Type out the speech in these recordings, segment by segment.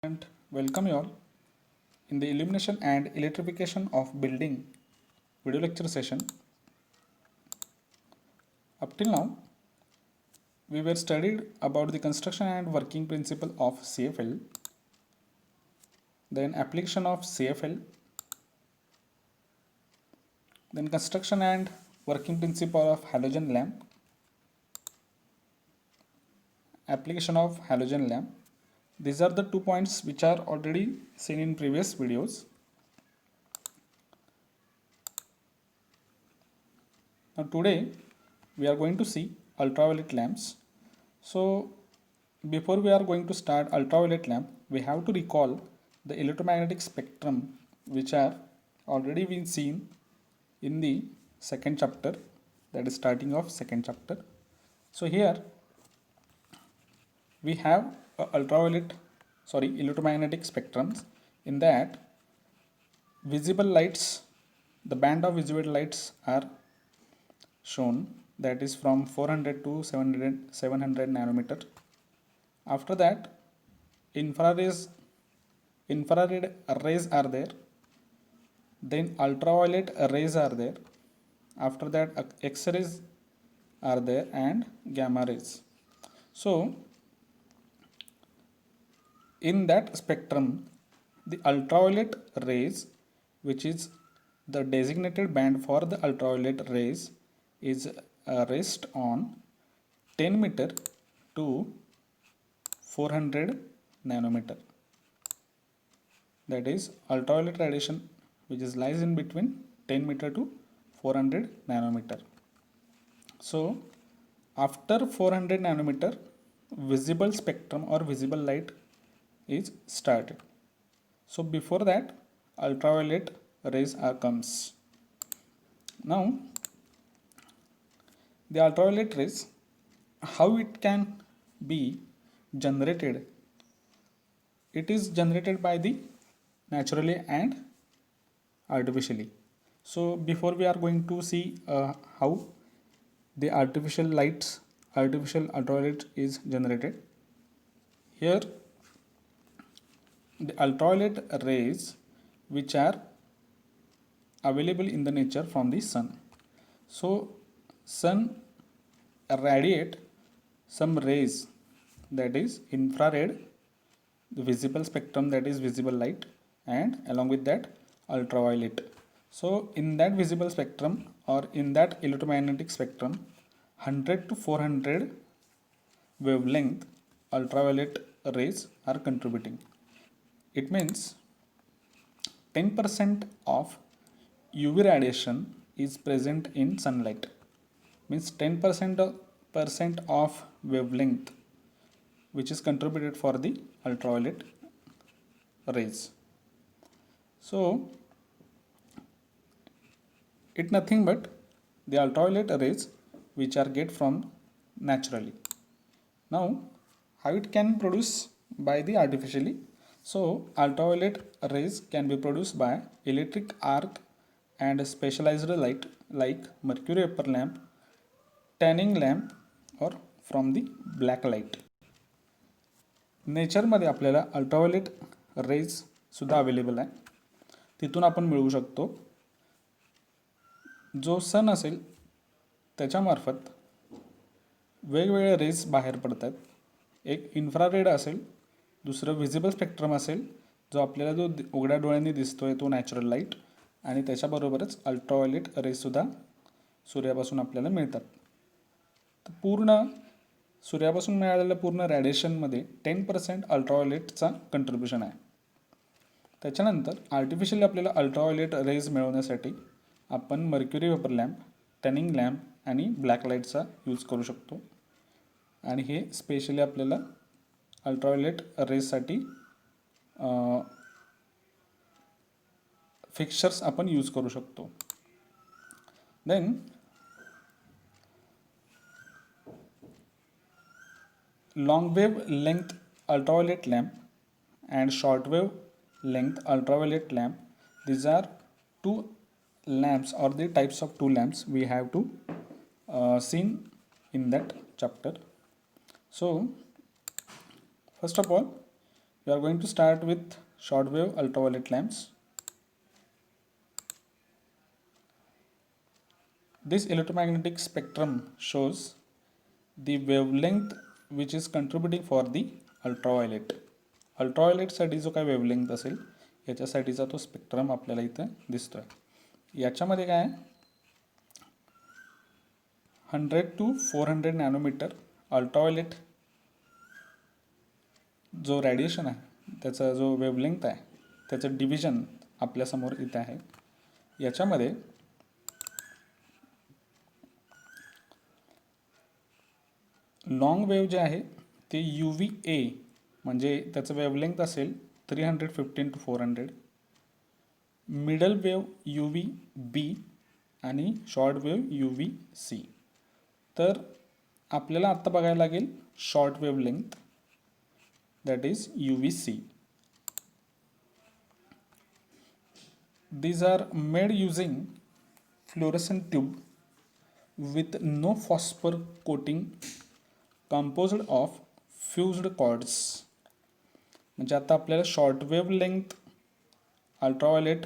And welcome you all in the illumination and electrification of building video lecture session. Up till now, we were studied about the construction and working principle of CFL, then application of CFL, then construction and working principle of halogen lamp, application of halogen lamp. These are the 2 points which are already seen in previous videos. Now today we are going to see ultraviolet lamps. So before we are going to start ultraviolet lamp, we have to recall the electromagnetic spectrum which are already been seen in the second chapter, that is starting of second chapter. So here we have electromagnetic spectrums. In that, visible lights, the band of visible lights are shown, that is from 400 to 700 nanometer. After that, infrared rays are there, then ultraviolet rays are there, after that X-rays are there, and gamma rays. So in that spectrum, the ultraviolet rays, which is the designated band for the ultraviolet rays, is rest on 10 meter to 400 nanometer. That is ultraviolet radiation which is lies in between 10 meter to 400 nanometer. So after 400 nanometer, visible spectrum or visible light is started. So before that, ultraviolet rays comes. Now the ultraviolet rays, how it can be generated? It is generated by the naturally and artificially. So before we are going to see how the artificial ultraviolet is generated. Here the ultraviolet rays which are available in the nature from the sun. So sun radiate some rays, that is infrared, the visible spectrum, that is visible light, and along with that ultraviolet. So in that visible spectrum or in that electromagnetic spectrum, 100 to 400 wavelength ultraviolet rays are contributing. It means 10% of UV radiation is present in sunlight. Means 10% of wavelength which is contributed for the ultraviolet rays. So it nothing but the ultraviolet rays which are get from naturally. Now how it can produce by the artificially? So ultraviolet rays can be produced by electric arc and specialized light like mercury vapor lamp, tanning lamp, or from the black light. नेचरमध्ये आपल्याला ultraviolet raise सुद्धा available आहे, तिथून आपण मिळवू शकतो. जो सन असेल त्याच्यामार्फत वेगवेगळे रेज बाहेर पडतात. एक इन्फ्रारेड असेल, दुसरं व्हिजिबल स्पेक्ट्रम असेल, जो आपल्याला जो उघड्या डोळ्यांनी दिसतोय तो नॅचरल लाईट, आणि त्याच्याबरोबरच अल्ट्राव्हायोलेट रेजसुद्धा सूर्यापासून आपल्याला मिळतात. तर पूर्ण सूर्यापासून मिळालेल्या पूर्ण रॅडिएशनमध्ये 10% अल्ट्राव्हायोलेटचा कंट्रीब्युशन आहे. त्याच्यानंतर आर्टिफिशियली आपल्याला अल्ट्राव्हायोलेट रेज मिळवण्यासाठी आपण mercury vapour lamp, tanning lamp आणि ब्लॅक लाईटचा यूज करू शकतो. आणि हे स्पेशली आपल्याला अल्ट्राव्हायोलेट रेजसाठी फिक्चर्स आपण यूज करू शकतो. Then long wave length ultraviolet lamp and short wave length ultraviolet lamp, these are two lamps or the types of two lamps we have to seen in that chapter. So first of all We are going to start with short wave ultraviolet lamps. This electromagnetic spectrum shows the wavelength which is contributing for the ultraviolet. अल्ट्राव्हायोलेटसाठी जो काय wavelength असेल याच्यासाठीचा तो spectrum आपल्याला इथं दिसतोय. याच्यामध्ये काय 100 to 400 nanometre ultraviolet जो रेडिएशन आहे त्याचा जो वेवलेंथ आहे त्याचं डिव्हिजन आपल्यासमोर इथे आहे. याच्यामध्ये लॉंग वेव जे आहे ते UVA म्हणजे त्याचं वेवलेंथ असेल 315 to 400. मिडल वेव UVB आणि शॉर्ट वेव UVC. तर आपल्याला आत्ता बघायला लागेल short wavelength, that is UVC. These are made using fluorescent tube with no phosphor coating composed of fused cords. म्हणजे आता आपल्याला short wave length ultraviolet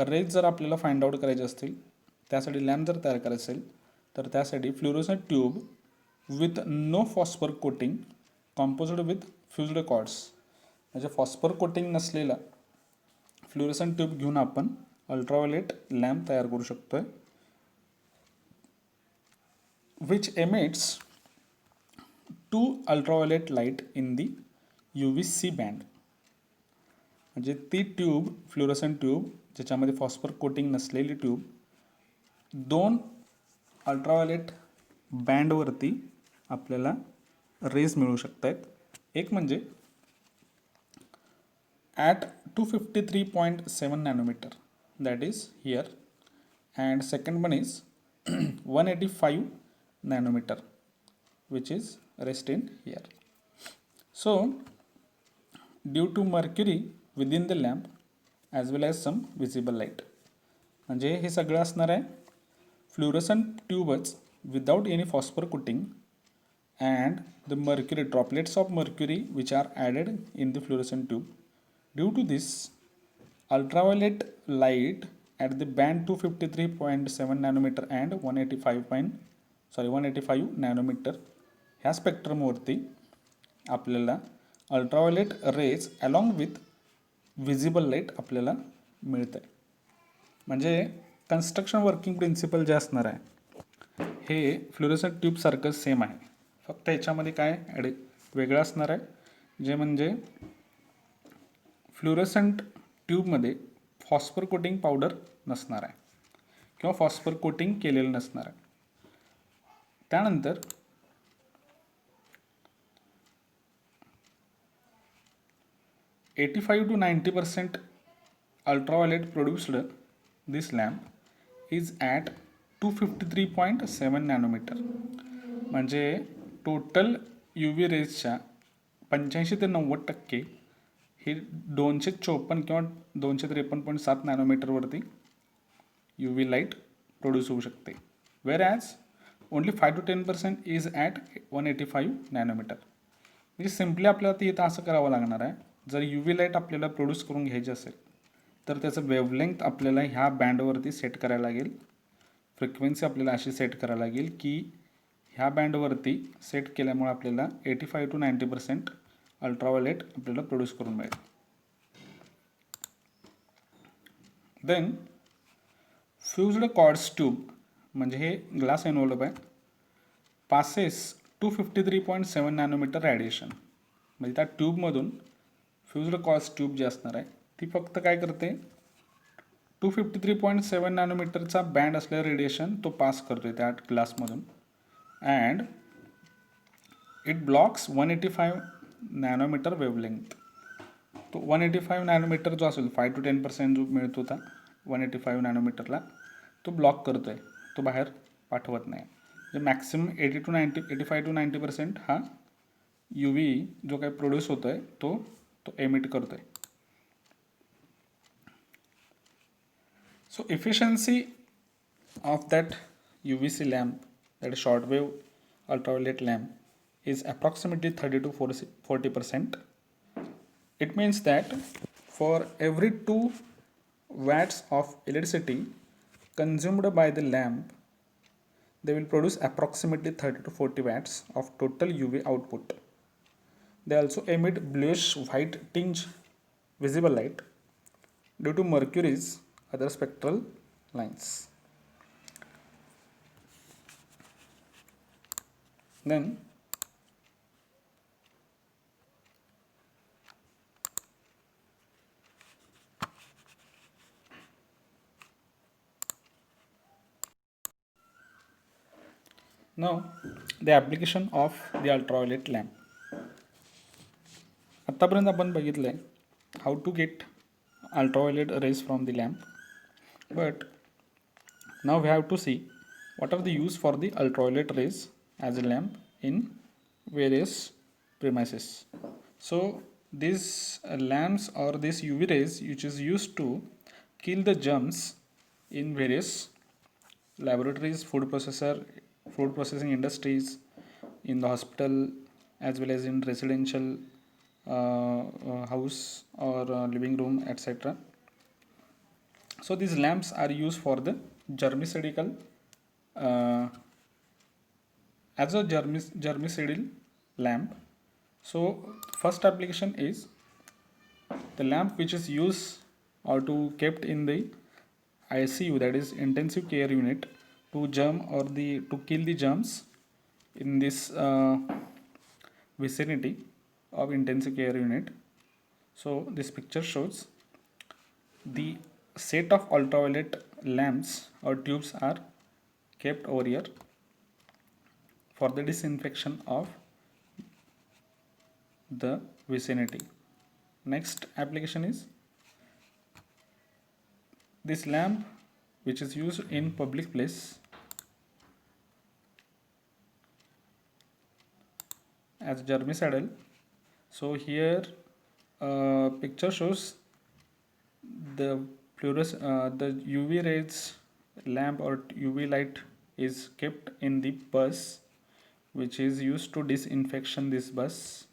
rays जर आपल्याला फाइंड आउट करायचे असतील, त्यासाठी लॅम्प जर तयार करायचं असेल तर त्यासाठी fluorescent tube with no phosphor coating composed with fused quartz म्हणजे फॉस्फर कोटिंग नसलेला फ्लोरोसेंट ट्यूब घेऊन आपण अल्ट्राव्हायोलेट लॅम्प तयार करू शकतोय. which emits 2 ultraviolet light in the UVC band. म्हणजे ती ट्यूब फ्लोरोसेंट ट्यूब ज्याच्यामध्ये फॉस्फर कोटिंग नसलेली ट्यूब 2 अल्ट्राव्हायोलेट बँडवरती आपल्याला रेज मिळू शकत आहेत. एक म्हणजे at 253.7 nanometre, that is here, and second one is 185 nanometer, which is rest in here. So due to mercury within the lamp as well as some visible light, म्हणजे हे सगळं असणार आहे फ्लोरोसेंट ट्यूबच without any phosphor coating and the mercury droplets of mercury which are added in the fluorescent tube. Due to this, ultraviolet light at the band 253.7 nanometer and 185 nanometer ह्या स्पेक्ट्रमवरती आपल्याला ultraviolet rays along with visible light आपल्याला मिळतं आहे. म्हणजे construction working principle जे असणार आहे हे fluorescent ट्यूबसारखं same आहे, फक्त ह्याच्यामध्ये काय वेगळं असणार आहे जे म्हणजे फ्लोरोसेंट ट्यूबमध्ये फॉस्फर कोटिंग पावडर नसणार आहे किंवा फॉस्फर कोटिंग केलेलं नसणार आहे. त्यानंतर 85 to 90% ultraviolet produced this lamp is at 253.7 nanometre. म्हणजे टोटल UV रेजच्या 85 ते 90% हे 254 किंवा 253.7 नॅनोमीटरवरती UV लाईट प्रोड्यूस होऊ शकते. Wear as only 5 to 10% is at 185 nanometre. म्हणजे सिम्पली आपल्याला ते इथं असं करावं लागणार आहे, जर UV लाईट आपल्याला प्रोड्यूस करून घ्यायची असेल तर त्याचं वेवलेंथ आपल्याला ह्या बँडवरती सेट करायला लागेल. फ्रिक्वेन्सी आपल्याला अशी सेट करायला लागेल की ह्या बँडवरती सेट केल्यामुळे आपल्याला 85 to 90% अल्ट्राव्हायोलेट आपल्याला प्रोड्यूस करून मिळेल. देन फ्युज्ड कॉर्ड्स ट्यूब म्हणजे हे ग्लास एनवलप आहे, पासेस 253.7 नॅनोमीटर रॅडिएशन. म्हणजे त्या ट्यूबमधून फ्युज्ड कॉर्ड्स ट्यूब जी असणार आहे ती फक्त काय करते 253.7 नॅनोमीटरचा बँड असलेला रेडिएशन तो पास करतोय त्या ग्लासमधून and it blocks 185 nanometer wavelength. तो 185 नॅनोमीटर जो असेल 5 to 10% जो मिळतो होता 185 नॅनोमीटरला तो ब्लॉक करतो आहे, तो बाहेर पाठवत नाही. म्हणजे मॅक्सिमम 85 to 90% हा UV जो काही प्रोड्यूस होतो आहे तो एमिट करतो आहे. So efficiency of that UVC lamp, that is short wave ultraviolet lamp, is approximately 30 to 40%. It means that for every 2 watts of electricity consumed by the lamp, they will produce approximately 30 to 40 watts of total UV output. They also emit bluish white tinge visible light due to mercury's other spectral lines. Then now the application of the ultraviolet lamp. आतापर्यंत आपण बघितलं आहे how to get ultraviolet rays from the lamp, but now we have to see what are the use for the ultraviolet rays as a lamp in various premises. So these lamps or these UV rays which is used to kill the germs in various laboratories, food processing industries, in the hospital, as well as in residential house or living room, etc. So these lamps are used for the germicidal as a germicidal lamp. So first application is the lamp which is used or to kept in the ICU, that is intensive care unit, to to kill the germs in this vicinity of intensive care unit. So this picture shows the set of ultraviolet lamps or tubes are kept over here for the disinfection of the vicinity. Next application is this lamp which is used in public place as germicidal. So here picture shows the the UV rays lamp or UV light is kept in the bus which is used to disinfection this bus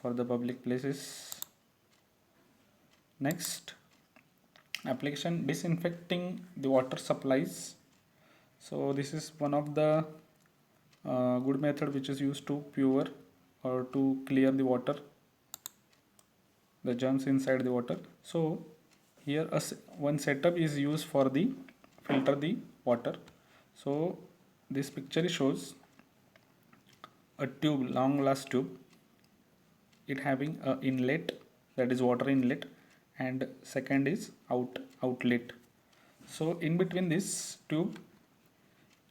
for the public places. Next application, disinfecting the water supplies. So this is one of the good method which is used to pure or to clear the water, the germs inside the water. So here one setup is used for the filter the water. So this picture shows a tube, long glass tube, it having a inlet, that is water inlet, and second is outlet. So in between this tube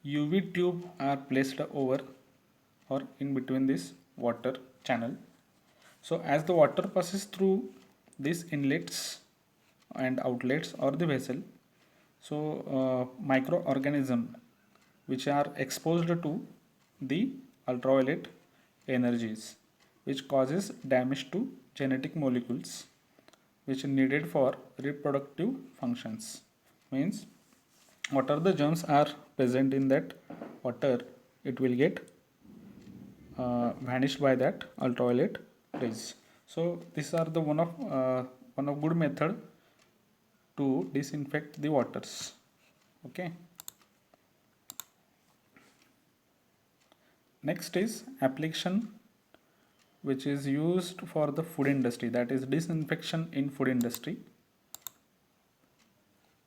UV tube are placed over or in between this water channel. So as the water passes through these inlets and outlets or the vessel, so microorganisms which are exposed to the ultraviolet energies, which causes damage to genetic molecules which are needed for reproductive functions. Means whatever the germs are present in that water, it will get vanished by that ultraviolet rays. So these are the one of good method to disinfect the waters. Okay. Next is application which is used for the food industry, that is disinfection in food industry.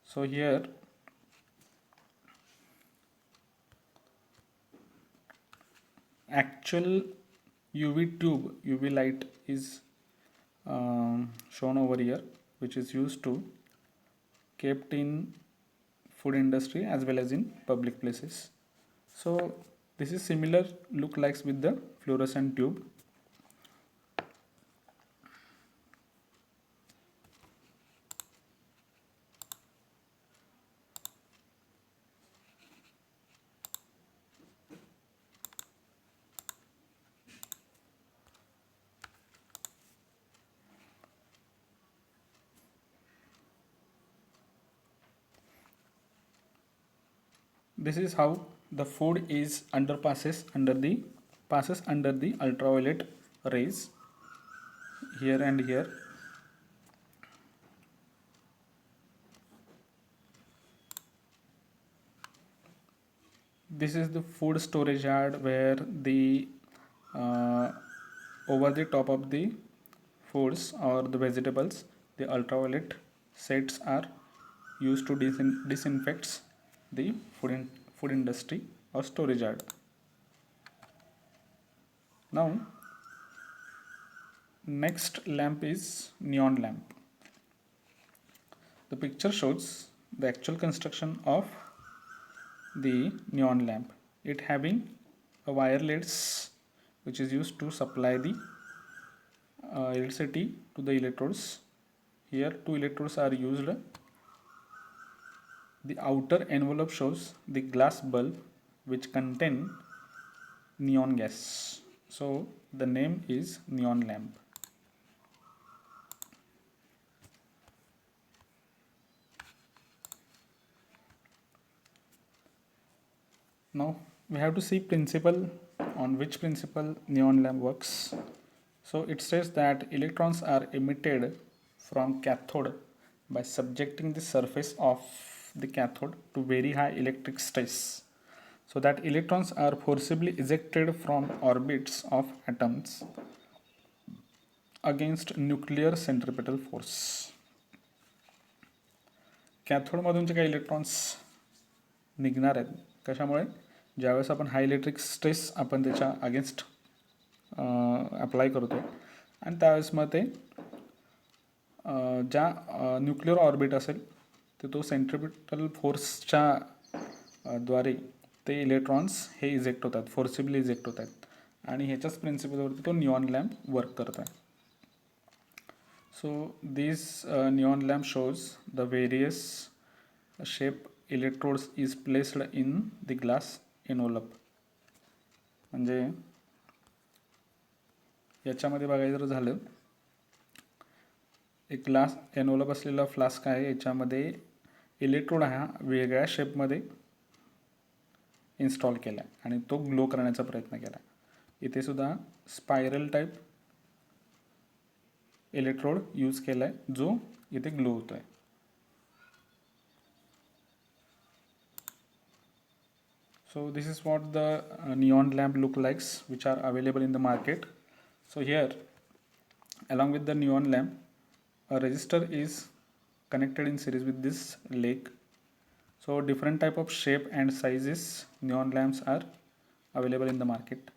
So here actual UV tube, UV light is shown over here, which is used to kept in food industry as well as in public places. So this is similar look likes with the fluorescent tube. This is how the food is passes under the ultraviolet rays here and here. This is the food storage yard where the over the top of the foods or the vegetables, the ultraviolet sets are used to disinfect the food industry or storage yard. Now, next lamp is neon lamp. The picture shows the actual construction of the neon lamp. It having a wire leads which is used to supply the electricity to the electrodes. Here two electrodes are used. The outer envelope shows the glass bulb which contain neon gas. So the name is neon lamp. Now we have to see principle, on which principle neon lamp works. So it says that electrons are emitted from cathode by subjecting the surface of the cathode to very high electric stress, so that electrons are forcibly ejected from orbits of atoms against nuclear centripetal force. कॅथोडमधून जे काही electrons निघणार आहेत कशामुळे, ज्यावेळेस आपण हाय electric stress आपण त्याच्या against apply करतो आणि त्यावेळेस मग ते ज्या न्यूक्लिअर ऑर्बिट असेल ते तो सेंट्रिपिटल फोर्सच्या द्वारे ते इलेक्ट्रॉन्स हे इजेक्ट होतात, फोर्सिबली इजेक्ट होतात आणि ह्याच्याच प्रिन्सिपलवरती तो निऑन लॅम्प वर्क करत आहे. So this neon lamp shows the various shape electrodes is placed in the glass envelope. म्हणजे याच्यामध्ये बघायचं जर झालं, एक ग्लास एनवलप असलेला फ्लास्क आहे, याच्यामध्ये इलेक्ट्रोड हा वेगळ्या शेपमध्ये इन्स्टॉल केला आहे आणि तो ग्लो करण्याचा प्रयत्न केला. इथे सुद्धा स्पायरल टाईप इलेक्ट्रोड यूज केला आहे जो इथे ग्लो होतो आहे. So this is what the neon lamp look likes which are available in the market. So here along with the neon lamp a resistor is connected in series with this leg. So different type of shape and sizes neon lamps are available in the market.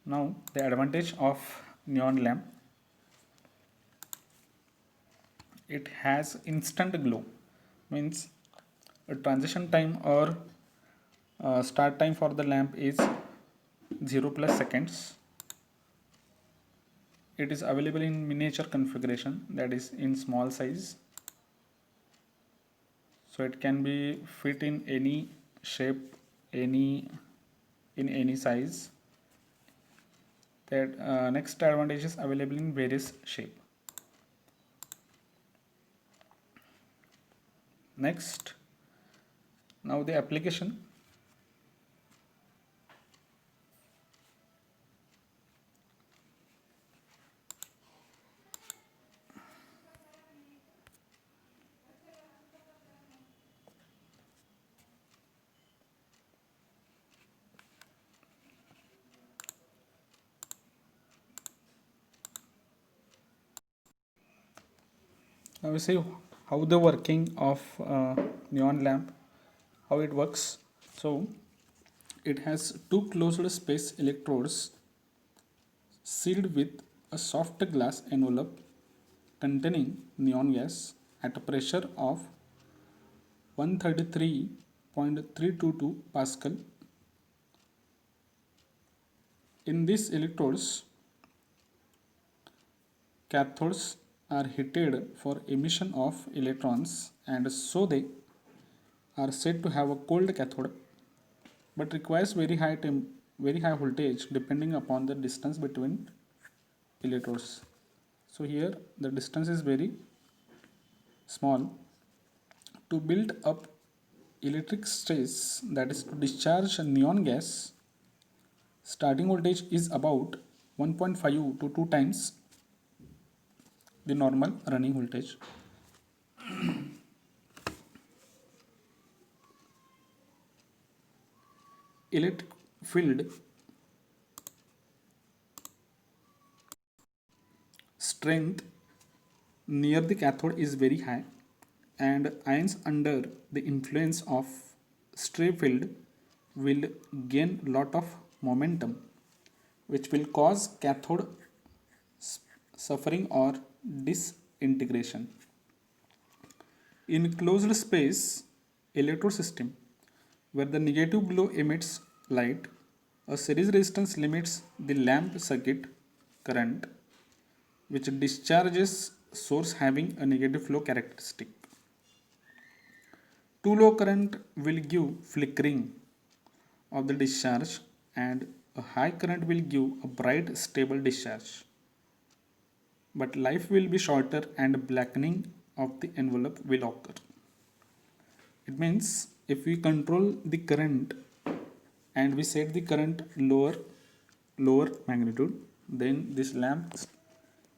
Now the advantage of neon lamp, it has instant glow, means a transition time or start time for the lamp is 0+ seconds. It is available in miniature configuration, that is in small size, so it can be fit in any shape, in any size. That next advantage is available in various shape. Next, now the application. Now we see how the working of neon lamp, how it works. So it has two closed space electrodes sealed with a soft glass envelope containing neon gas at a pressure of 133.322 Pascal. In these electrodes, cathodes are heated for emission of electrons, and so they are said to have a cold cathode, but requires very high voltage depending upon the distance between electrodes. So here the distance is very small, To build up electric stress, that is to discharge neon gas, starting voltage is about 1.5 to 2 times the normal running voltage. Electric field strength near the cathode is very high, and ions under the influence of stray field will gain lot of momentum, which will cause cathode suffering or disintegration. In closed space electrode system, where the negative glow emits light, a series resistance limits the lamp circuit current, which discharges source having a negative flow characteristic. Too low current will give flickering of the discharge, and a high current will give a bright stable discharge. But life will be shorter and blackening of the envelope will occur. It means if we control the current and we set the current lower magnitude, then this lamp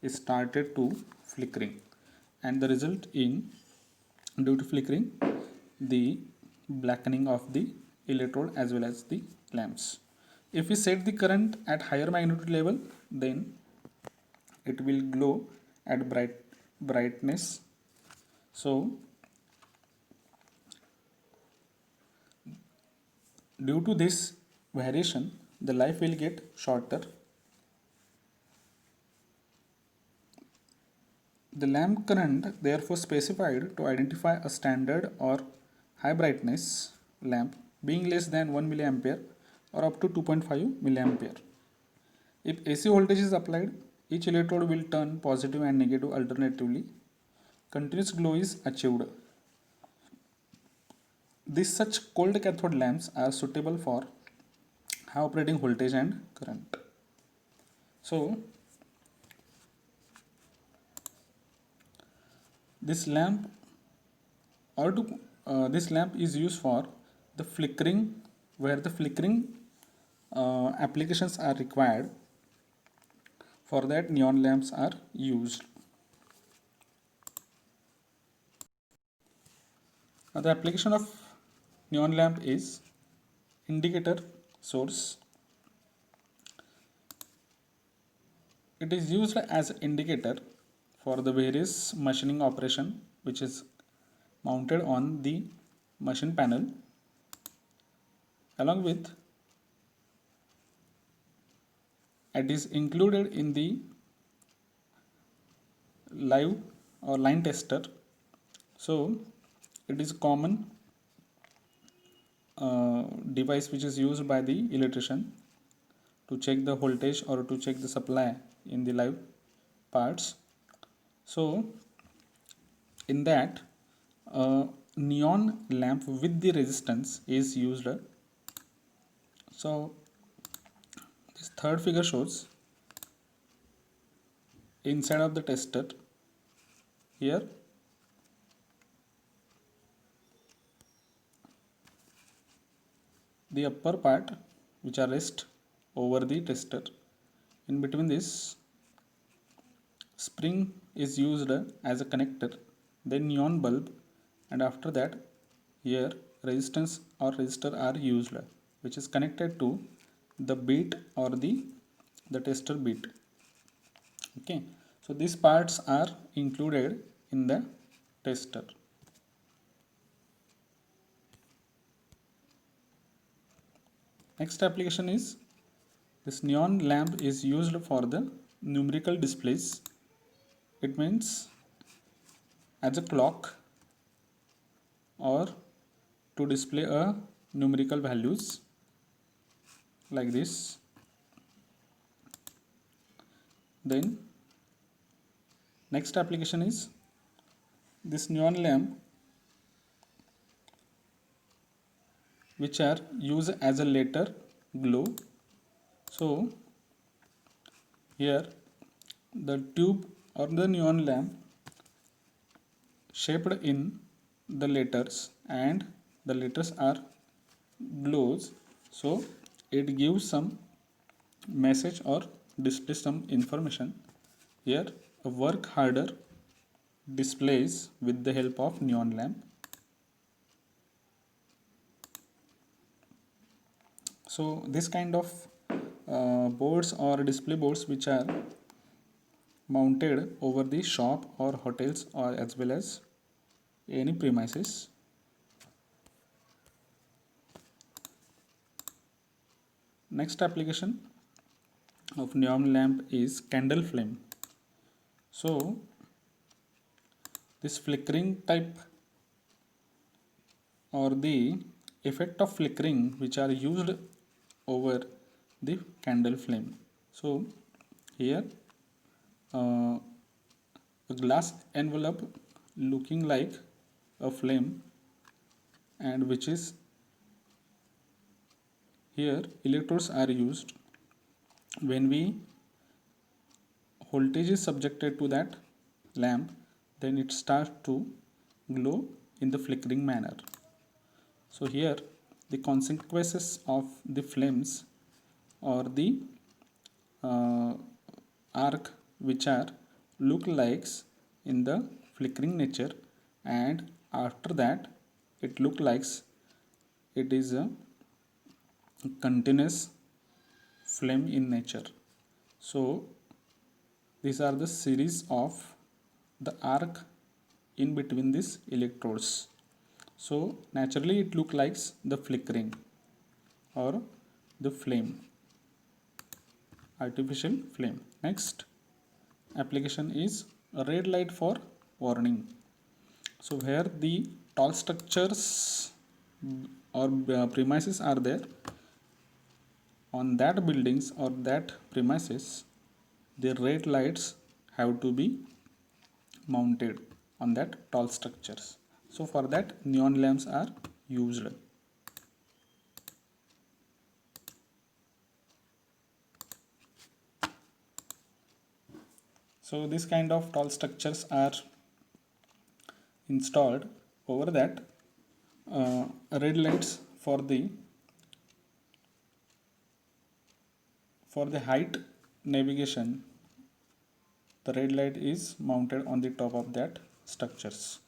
is started to flickering, and the result in due to flickering the blackening of the electrode as well as the lamps. If we set the current at higher magnitude level, then it will glow at brightness. So due to this variation, the life will get shorter. The lamp current therefore specified to identify a standard or high brightness lamp being less than 1 milliampere or up to 2.5 milliampere. If AC voltage is applied, each electrode will turn positive and negative alternatively. Continuous glow is achieved. These such cold cathode lamps are suitable for high operating voltage and current. So this lamp this lamp is used for the flickering, where the flickering applications are required. For that, neon lamps are used. The application of neon lamp is indicator source. It is used as an indicator for the various machining operation which is mounted on the machine panel. Along with, it is included in the live or line tester. So it is a common device which is used by the electrician to check the voltage or to check the supply in the live parts. So in that, neon lamp with the resistance is used. So this third figure shows inside of the tester. Here the upper part which are rest over the tester. In between this spring is used as a connector, then neon bulb, and after that here resistance or resistor are used, which is connected to the bit or the tester bit. Okay, so these parts are included in the tester. Next application is this neon lamp is used for the numerical displays. It means as a clock or to display a numerical values like this. Then next application is this neon lamp which are used as a later glow. So here the tube or the neon lamp shaped in the letters and the letters are glows, so it gives some message or displays some information. Here a work harder displays with the help of neon lamp. So this kind of boards or display boards which are mounted over the shop or hotels or as well as any premises. Next application of neon lamp is candle flame. So this flickering type or the effect of flickering which are used over the candle flame. So here a glass envelope looking like a flame, and which is here electrodes are used. When we voltage is subjected to that lamp, then it starts to glow in the flickering manner. So here the consequences of the flames or the uh, arc which are look likes in the flickering nature, and after that it look likes it is a continuous flame in nature. So these are the series of the arc in between these electrodes. So naturally it look like the flickering or the flame, artificial flame. Next application is a red light for warning. So where the tall structures or premises are there, on that buildings or that premises, the red lights have to be mounted on that tall structures. So for that neon lamps are used. So this kind of tall structures are installed over that red lights for the height navigation. The red light is mounted on the top of that structures.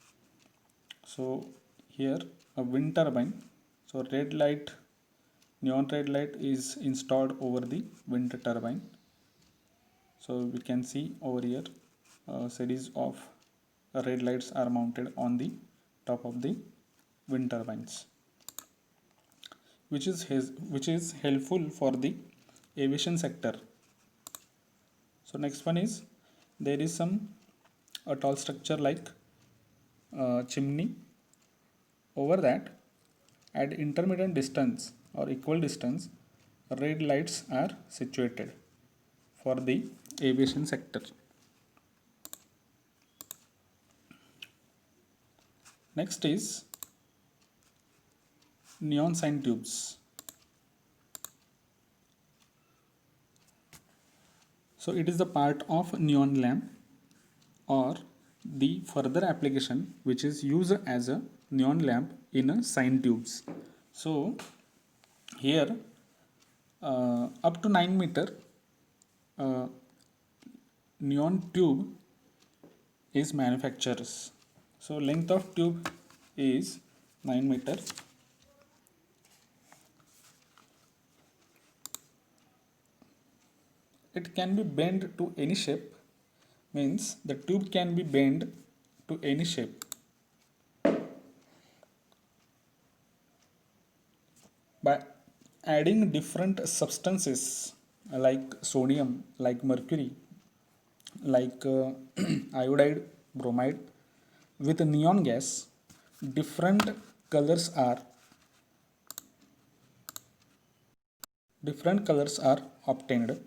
So here a wind turbine. So neon red light is installed over the wind turbine. So we can see over here a series of red lights are mounted on the top of the wind turbines, which is helpful for the aviation sector. So next one is there is a tall structure like chimney. Over that at intermittent distance or equal distance, red lights are situated for the aviation sector. Next is neon sign tubes. So it is the part of neon lamp or the further application which is used as a neon lamp in a sign tubes. So here up to 9 meter neon tube is manufacturers. So length of tube is 9 meter. It can be bent to any shape, means the tube can be bent to any shape. By adding different substances like sodium, like mercury, like iodide, bromide with neon gas, different colors are obtained,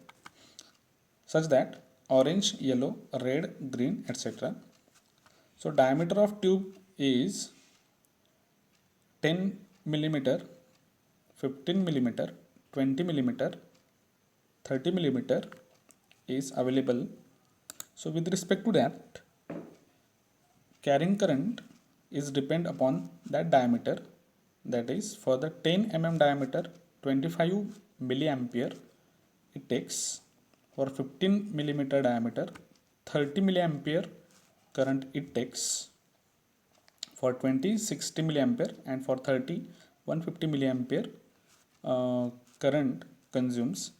such that orange, yellow, red, green, etc. So diameter of tube is 10 millimeter, 15 millimeter, 20 millimeter, 30 millimeter is available. So with respect to that, carrying current is depend upon that diameter. That is, for the 10 diameter, 25 milliampere it takes. For 15 millimeter diameter, 30 milliampere current it takes. For 20, 60 milliampere, and for 30, 150 milliampere current consumes.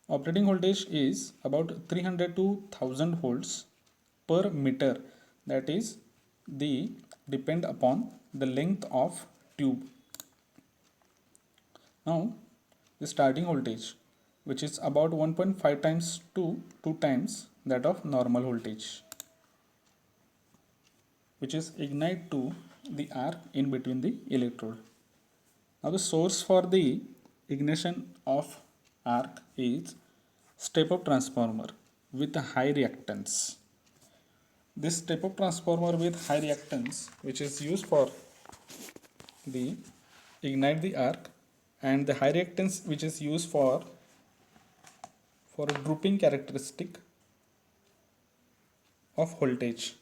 Operating voltage is about 300 to 1000 volts per meter. That is, the depend upon the length of tube. Now, the starting voltage, which is about 1.5 times to 2 times that of normal voltage, which is ignite to the arc in between the electrode. Now, the source for the ignition of arc is step-up transformer with a high reactance. This step-up transformer with high reactance, which is used for the ignite the arc, and the high reactance which is used for a drooping characteristic of voltage.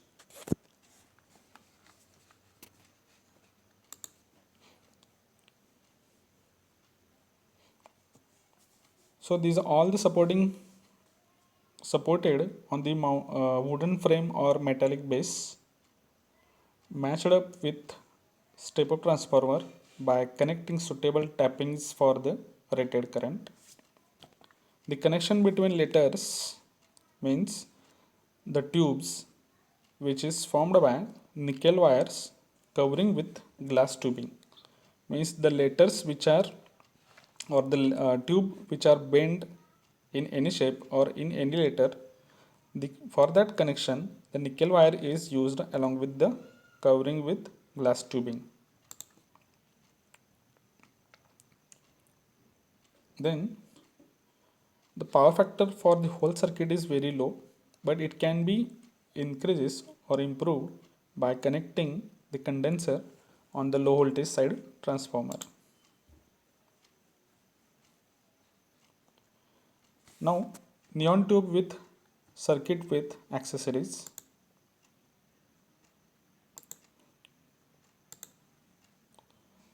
So these are all the supported on the wooden frame or metallic base, matched up with step-up transformer by connecting suitable tappings for the rated current. The connection between letters means the tubes, which is formed by nickel wires covering with glass tubing, means the letters which are, or the tube which are bent in any shape or in any letter, for that connection the nickel wire is used along with the covering with glass tubing. Then the power factor for the whole circuit is very low, but it can be increased or improved by connecting the condenser on the low voltage side transformer. Now, neon tube with circuit with accessories.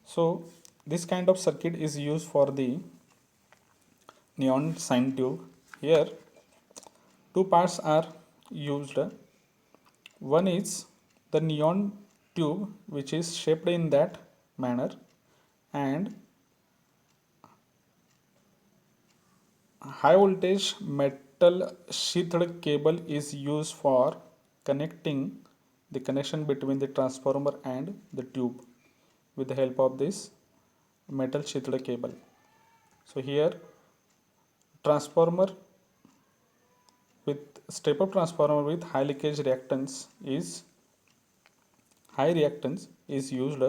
So this kind of circuit is used for the neon sign tube. Here two parts are used. One is the neon tube, which is shaped in that manner, and high voltage metal sheathed cable is used for connecting the connection between the transformer and the tube with the help of this metal sheathed cable. So here transformer with step-up transformer with high reactance is used.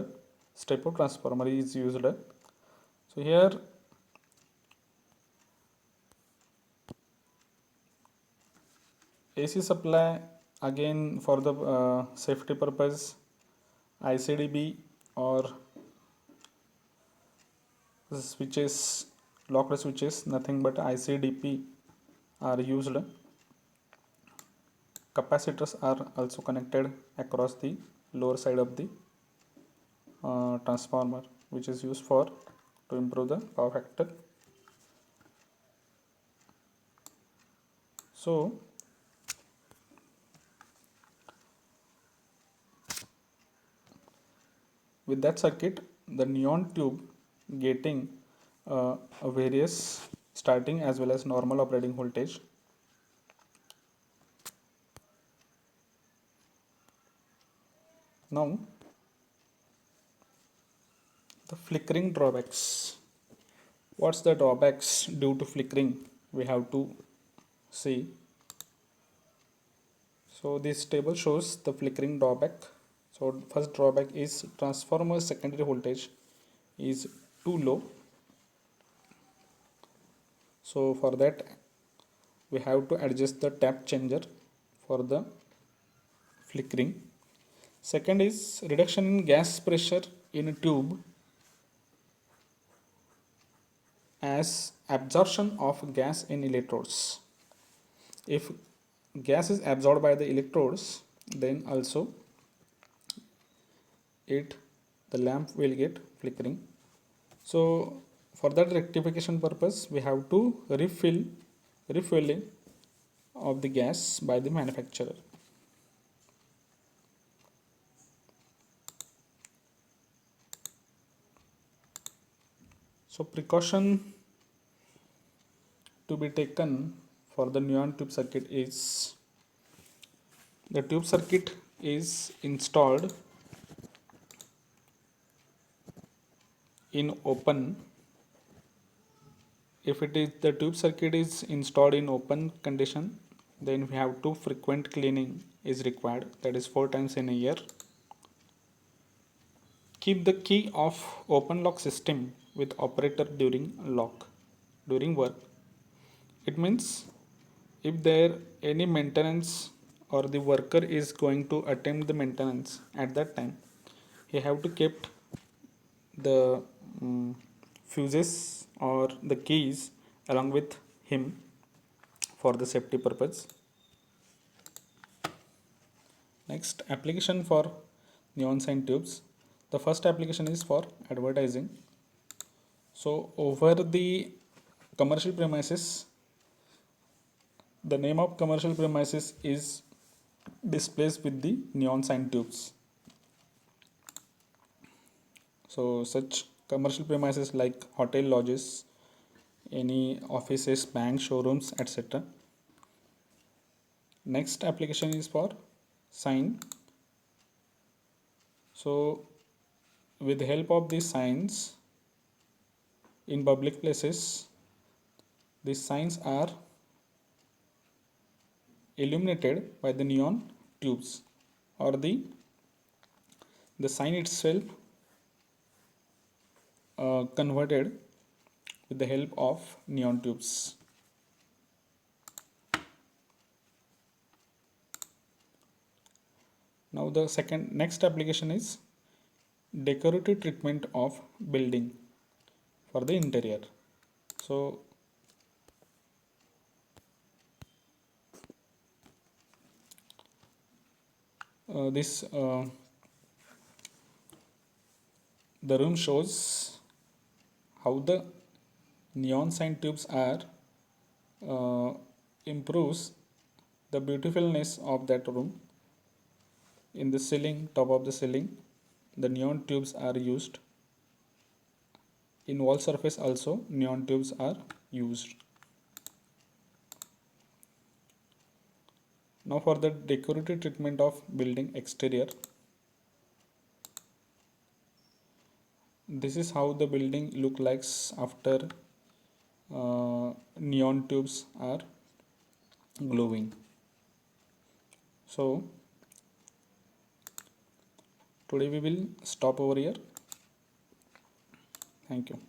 Step-up transformer is used. So here AC supply, again for the safety purpose, ICDB or switches, locked switches, nothing but ICDP are used. Capacitors are also connected across the lower side of the transformer, which is used for to improve the power factor. So with that circuit, the neon tube getting a various starting as well as normal operating voltage. Now the flickering drawbacks. What's the drawbacks due to flickering? We have to see. So this table shows the flickering drawback. So first drawback is transformer secondary voltage is too low. So for that we have to adjust the tap changer for the flickering. Second is reduction in gas pressure in a tube as absorption of gas in electrodes. If gas is absorbed by the electrodes, then also the lamp will get flickering. So for that rectification purpose, we have to refueling of the gas by the manufacturer. So precaution to be taken for the neon tube circuit is, the tube circuit is installed in open. If it is, the tube circuit is installed in open condition, then we have to frequent cleaning is required, that is 4 times in a year. Keep the key of open lock system with operator during work. It means if there any maintenance or the worker is going to attempt the maintenance, at that time he have to keep the fuses or the keys along with him for the safety purpose. Next, application for neon sign tubes. The first application is for advertising. So over the commercial premises, the name of commercial premises is displayed with the neon sign tubes. So such commercial premises like hotel, lodges, any offices, banks, showrooms, etc. Next application is for sign. So with the help of these signs in public places, these signs are illuminated by the neon tubes, or the sign itself converted with the help of neon tubes. Now the next application is decorative treatment of building for the interior. So this the room shows how the neon sign tubes are improves the beautifulness of that room. In the ceiling, top of the ceiling, the neon tubes are used. In wall surface also neon tubes are used. Now for the decorative treatment of building exterior. This is how the building look likes after neon tubes are glowing. So today we will stop over here. Thank you.